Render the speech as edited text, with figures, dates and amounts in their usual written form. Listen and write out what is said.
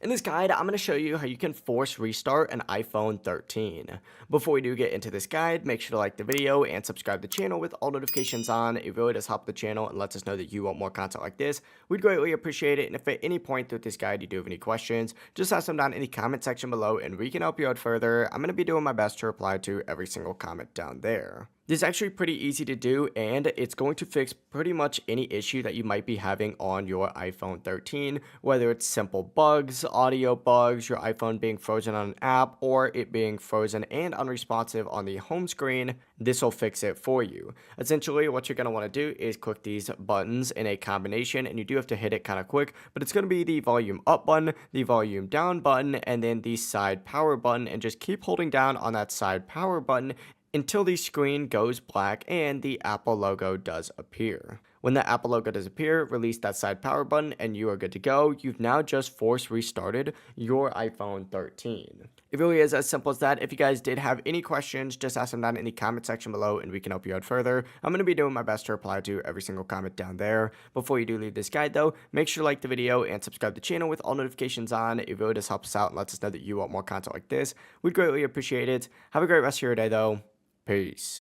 In this guide, I'm going to show you how you can force restart an iPhone 13. Before we do get into this guide, make sure to like the video and subscribe to the channel with all notifications on. It really does help the channel and lets us know that you want more content like this. We'd greatly appreciate it. And if at any point through this guide you do have any questions, just ask them down in the comment section below and we can help you out further. I'm going to be doing my best to reply to every single comment down there. This is actually pretty easy to do, and it's going to fix pretty much any issue that you might be having on your iPhone 13, whether it's simple bugs, audio bugs, your iPhone being frozen on an app, or it being frozen and unresponsive on the home screen. This will fix it for you. Essentially, what you're going to want to do is click these buttons in a combination, and you do have to hit it kind of quick, but it's going to be the volume up button, the volume down button, and then the side power button, and just keep holding down on that side power button until the screen goes black and the Apple logo does appear. When the Apple logo does appear, release that side power button and you are good to go. You've now just force restarted your iPhone 13. It really is as simple as that. If you guys did have any questions, just ask them down in the comment section below and we can help you out further. I'm going to be doing my best to reply to every single comment down there. Before you do leave this guide though, make sure to like the video and subscribe to the channel with all notifications on. It really does help us out and lets us know that you want more content like this. We'd greatly appreciate it. Have a great rest of your day though. Peace.